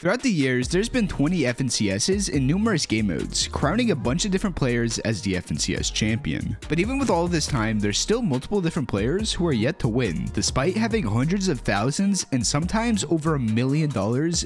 Throughout the years, there's been 20 FNCSs in numerous game modes, crowning a bunch of different players as the FNCS champion. But even with all of this time, there's still multiple different players who are yet to win, despite having hundreds of thousands and sometimes over $1 million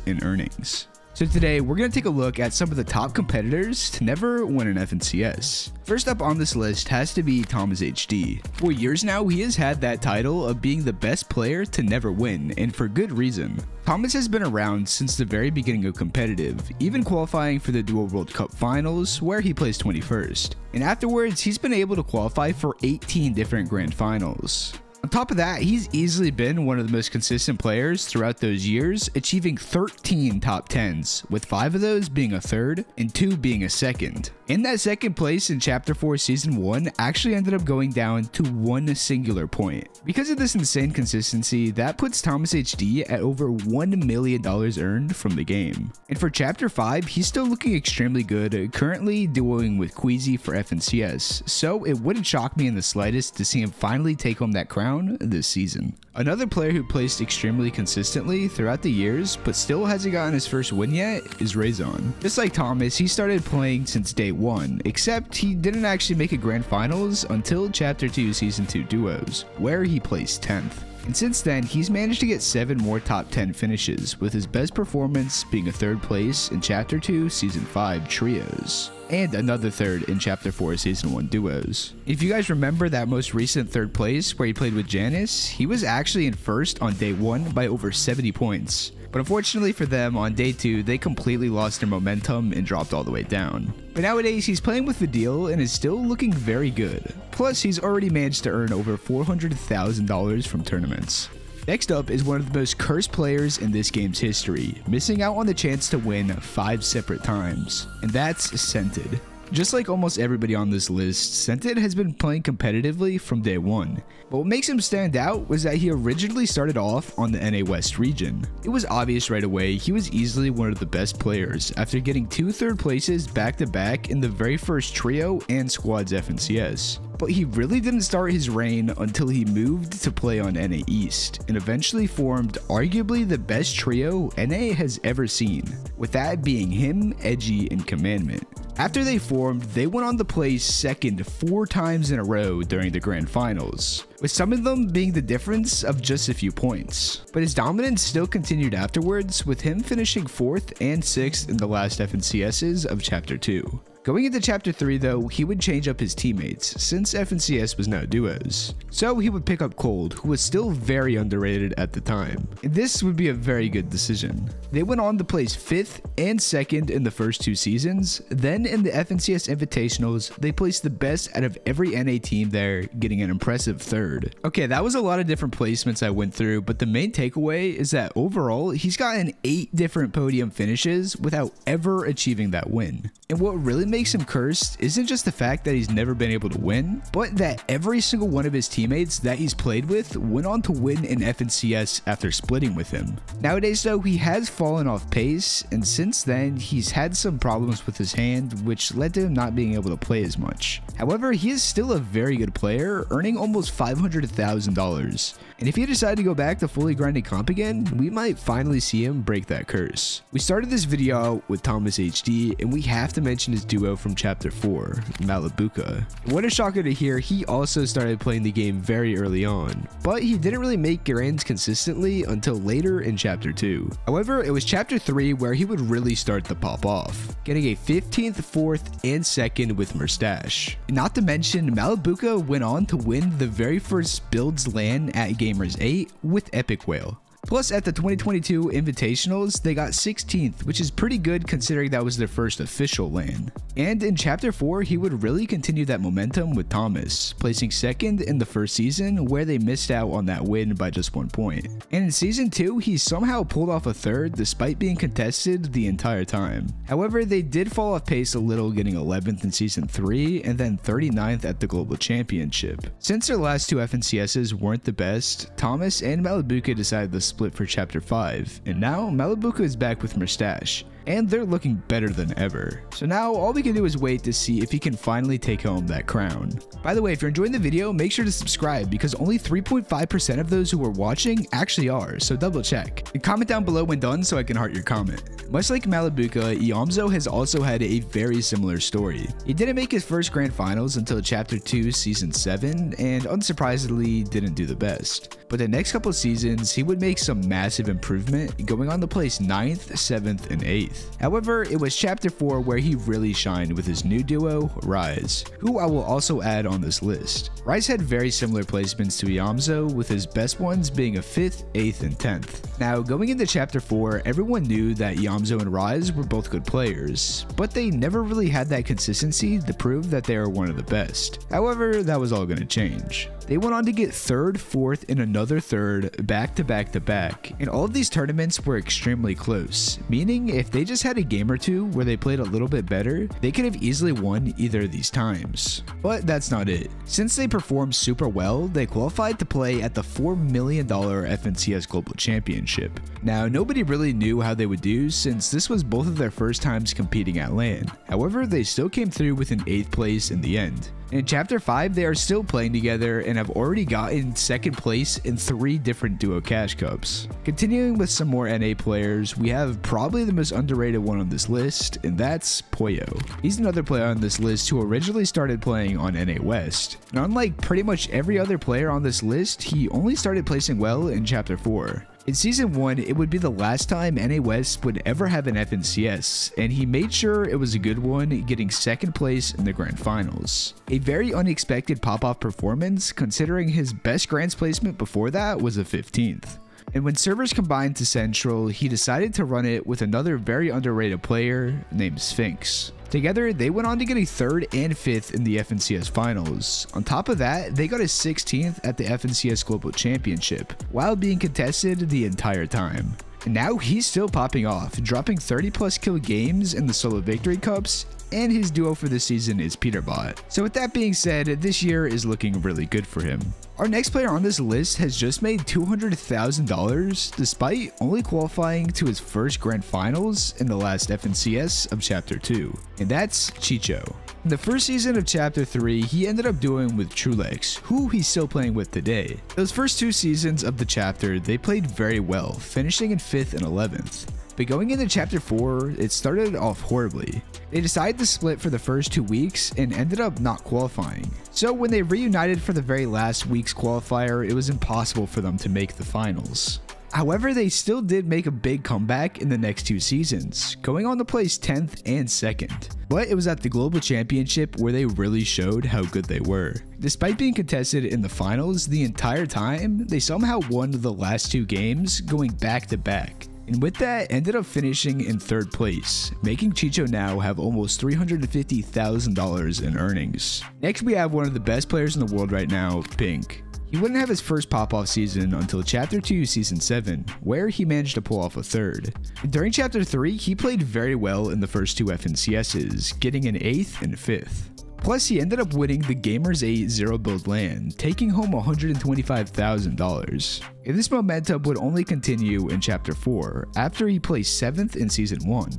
in earnings. So today, we're going to take a look at some of the top competitors to never win an FNCS. First up on this list has to be ThomasHD. For years now, he has had that title of being the best player to never win, and for good reason. Thomas has been around since the very beginning of competitive, even qualifying for the Duo World Cup Finals, where he placed 21st. And afterwards, he's been able to qualify for 18 different Grand Finals. On top of that, he's easily been one of the most consistent players throughout those years, achieving 13 top 10s, with 5 of those being a third and 2 being a second. And that second place in Chapter 4 Season 1 actually ended up going down to 1 singular point. Because of this insane consistency, that puts ThomasHD at over $1 million earned from the game. And for Chapter 5, he's still looking extremely good, currently duoing with Queasy for FNCS, so it wouldn't shock me in the slightest to see him finally take home that crown this season. Another player who placed extremely consistently throughout the years but still hasn't gotten his first win yet is Raison. Just like Thomas, he started playing since day 1, except he didn't actually make a Grand Finals until Chapter 2 Season 2 Duos, where he placed 10th. And since then, he's managed to get 7 more top 10 finishes, with his best performance being a 3rd place in Chapter 2 Season 5 Trios, and another 3rd in Chapter 4 Season 1 Duos. If you guys remember that most recent 3rd place where he played with Janice, he was actually in 1st on day 1 by over 70 points. But unfortunately for them, on day 2, they completely lost their momentum and dropped all the way down. But nowadays, he's playing with the deal and is still looking very good. Plus, he's already managed to earn over $400,000 from tournaments. Next up is one of the most cursed players in this game's history, missing out on the chance to win 5 separate times, and that's Scented. Just like almost everybody on this list, Scented has been playing competitively from day 1. But what makes him stand out was that he originally started off on the NA West region. It was obvious right away he was easily one of the best players after getting 2 3rd places back to back in the very first trio and squads FNCS. But he really didn't start his reign until he moved to play on NA East, and eventually formed arguably the best trio NA has ever seen, with that being him, Edgy, and Commandment. After they formed, they went on to place 2nd 4 times in a row during the Grand Finals, with some of them being the difference of just a few points. But his dominance still continued afterwards, with him finishing 4th and 6th in the last FNCSs of Chapter 2. Going into Chapter 3 though, he would change up his teammates, since FNCS was now duos. So he would pick up Cold, who was still very underrated at the time. And this would be a very good decision. They went on to place 5th and 2nd in the first 2 seasons, then in the FNCS Invitationals, they placed the best out of every NA team there, getting an impressive 3rd. Okay, that was a lot of different placements I went through, but the main takeaway is that overall, he's gotten 8 different podium finishes without ever achieving that win. And what really makes him cursed isn't just the fact that he's never been able to win, but that every single one of his teammates that he's played with went on to win in FNCS after splitting with him. Nowadays though, he has fallen off pace, and since then he's had some problems with his hand, which led to him not being able to play as much. However, he is still a very good player, earning almost $500,000. And if he decided to go back to fully grinding comp again, we might finally see him break that curse. We started this video out with ThomasHD, and we have to mention his duo from Chapter 4, Maluka. What a shocker to hear, he also started playing the game very early on, but he didn't really make grinds consistently until later in Chapter 2. However, it was Chapter 3 where he would really start to pop off, getting a 15th, 4th, and 2nd with Mustache. Not to mention, Maluka went on to win the very first Builds LAN at Gamers 8 with Epic Whale. Plus, at the 2022 Invitationals, they got 16th, which is pretty good considering that was their first official LAN. And in Chapter 4, he would really continue that momentum with Thomas, placing 2nd in the first season where they missed out on that win by just 1 point. And in Season 2, he somehow pulled off a 3rd despite being contested the entire time. However, they did fall off pace a little, getting 11th in Season 3 and then 39th at the Global Championship. Since their last 2 FNCSs weren't the best, Thomas and Maluka decided to split for Chapter 5, and now Maluka is back with Mustache. and they're looking better than ever. So now all we can do is wait to see if he can finally take home that crown. By the way, if you're enjoying the video, make sure to subscribe because only 3.5% of those who are watching actually are, so double check. And comment down below when done so I can heart your comment. Much like Maluka, Yamza has also had a very similar story. He didn't make his first grand finals until chapter 2 season 7 and unsurprisingly didn't do the best. But the next couple seasons he would make some massive improvement, going on to place 9th, 7th, and 8th. However, it was chapter 4 where he really shined with his new duo, Rise, who I will also add on this list. Rise had very similar placements to Yamza, with his best ones being a 5th, 8th, and 10th. Now going into chapter 4, everyone knew that Yamza and Rise were both good players, but they never really had that consistency to prove that they are one of the best. However, that was all going to change. They went on to get 3rd, 4th, and another 3rd back to back to back, and all of these tournaments were extremely close, meaning if they just had a game or two where they played a little bit better, they could have easily won either of these times. But that's not it. Since they performed super well, they qualified to play at the $4 million FNCS Global Championship. Now, nobody really knew how they would do since this was both of their first times competing at LAN. However, they still came through with an 8th place in the end. In chapter 5, they are still playing together and have already gotten 2nd place in 3 different duo cash cups. Continuing with some more NA players, we have probably the most underrated one on this list, and that's Pollo. He's another player on this list who originally started playing on NA West. And unlike pretty much every other player on this list, he only started placing well in chapter 4. In season 1, it would be the last time NA West would ever have an FNCS, and he made sure it was a good one, getting 2nd place in the grand finals. A very unexpected pop-off performance, considering his best grands placement before that was a 15th. And when servers combined to Central, he decided to run it with another very underrated player named Sphinx. Together, they went on to get a 3rd and 5th in the FNCS finals. On top of that, they got a 16th at the FNCS Global Championship, while being contested the entire time. And now he's still popping off, dropping 30+ kill games in the solo victory cups, and his duo for this season is Peterbot. So with that being said, this year is looking really good for him. Our next player on this list has just made $200,000 despite only qualifying to his first grand finals in the last FNCS of chapter 2, and that's Chicho. In the first season of chapter 3, he ended up doing with Trulex, who he's still playing with today. Those first 2 seasons of the chapter, they played very well, finishing in 5th and 11th. But going into chapter 4, it started off horribly. They decided to split for the first 2 weeks and ended up not qualifying. So when they reunited for the very last week's qualifier, it was impossible for them to make the finals. However, they still did make a big comeback in the next 2 seasons, going on to place 10th and 2nd. But it was at the Global Championship where they really showed how good they were. Despite being contested in the finals the entire time, they somehow won the last 2 games, going back to back. And with that, ended up finishing in 3rd place, making Chicho now have almost $350,000 in earnings. Next, we have one of the best players in the world right now, Bink. He wouldn't have his first pop-off season until chapter 2 season 7, where he managed to pull off a 3rd. During chapter 3, he played very well in the first 2 FNCSs, getting an 8th and 5th. Plus, he ended up winning the Gamers 8 Zero Build LAN, taking home $125,000. And this momentum would only continue in chapter 4, after he placed 7th in season 1.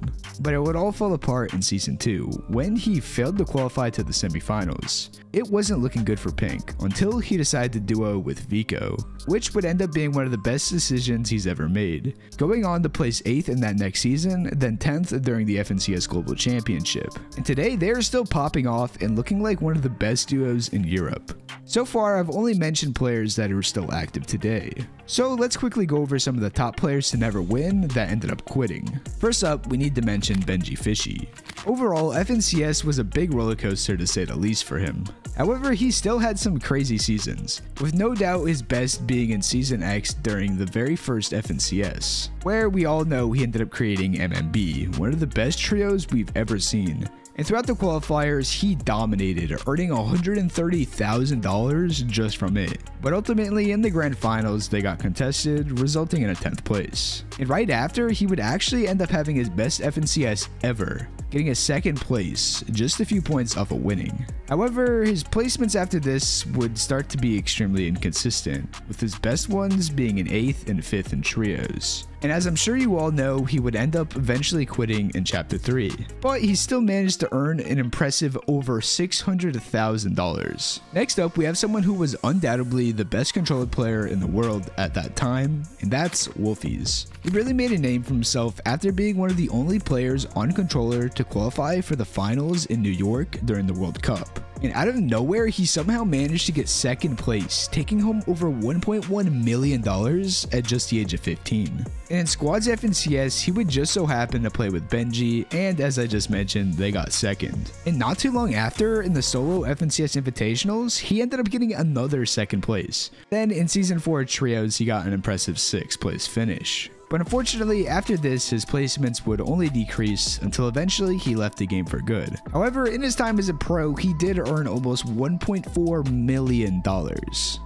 But it would all fall apart in season 2, when he failed to qualify to the semifinals. It wasn't looking good for Pink, until he decided to duo with Vico, which would end up being one of the best decisions he's ever made, going on to place 8th in that next season, then 10th during the FNCS Global Championship. And today, they are still popping off and looking like one of the best duos in Europe. So far, I've only mentioned players that are still active today. So let's quickly go over some of the top players to never win that ended up quitting. First up, we need to mention Benjifishy. Overall, FNCS was a big roller coaster to say the least for him. However, he still had some crazy seasons, with no doubt his best being in Season X during the very first FNCS, where we all know he ended up creating MMB, one of the best trios we've ever seen. And throughout the qualifiers, he dominated, earning $130,000 just from it. But ultimately, in the grand finals, they got contested, resulting in a 10th place. And right after, he would actually end up having his best FNCS ever, getting a 2nd place, just a few points off of winning. However, his placements after this would start to be extremely inconsistent, with his best ones being an 8th and 5th in trios. and as I'm sure you all know, he would end up eventually quitting in Chapter 3. But he still managed to earn an impressive over $600,000. Next up, we have someone who was undoubtedly the best controller player in the world at that time, and that's Wolfies. He really made a name for himself after being one of the only players on controller to qualify for the finals in New York during the World Cup. And out of nowhere, he somehow managed to get second place, taking home over $1.1 million at just the age of 15. And in Squads FNCS, he would just so happen to play with Benji, and as I just mentioned, they got second. And not too long after, in the solo FNCS Invitationals, he ended up getting another second place. Then in Season 4 Trios, he got an impressive 6th place finish. But unfortunately, after this, his placements would only decrease until eventually he left the game for good. However, in his time as a pro, he did earn almost $1.4 million.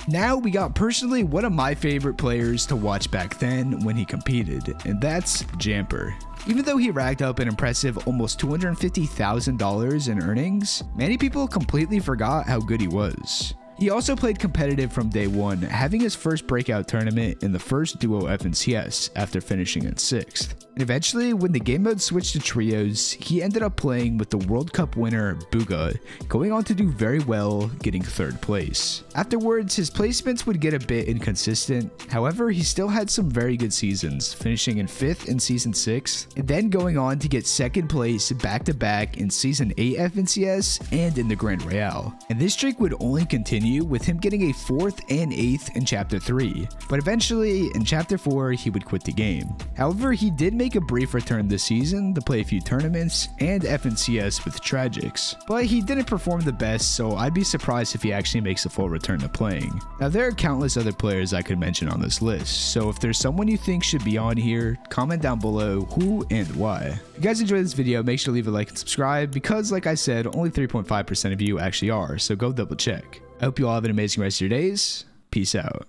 Now we got personally one of my favorite players to watch back then when he competed, and that's Jamper. Even though he racked up an impressive almost $250,000 in earnings, many people completely forgot how good he was. He also played competitive from day one, having his first breakout tournament in the first duo FNCS after finishing in 6th. And eventually, when the game mode switched to trios, he ended up playing with the World Cup winner Buga, going on to do very well, getting 3rd place. Afterwards, his placements would get a bit inconsistent, however, he still had some very good seasons, finishing in 5th in Season 6, and then going on to get 2nd place back-to-back in Season 8 FNCS and in the Grand Royale. And this streak would only continue with him getting a 4th and 8th in Chapter 3, but eventually, in Chapter 4, he would quit the game. However, he did make a brief return this season to play a few tournaments and FNCS with Tragics, but he didn't perform the best, so I'd be surprised if he actually makes a full return to playing. Now, there are countless other players I could mention on this list, so if there's someone you think should be on here, comment down below who and why. If you guys enjoyed this video, make sure to leave a like and subscribe, because like I said, only 3.5% of you actually are, so go double check. I hope you all have an amazing rest of your days. Peace out.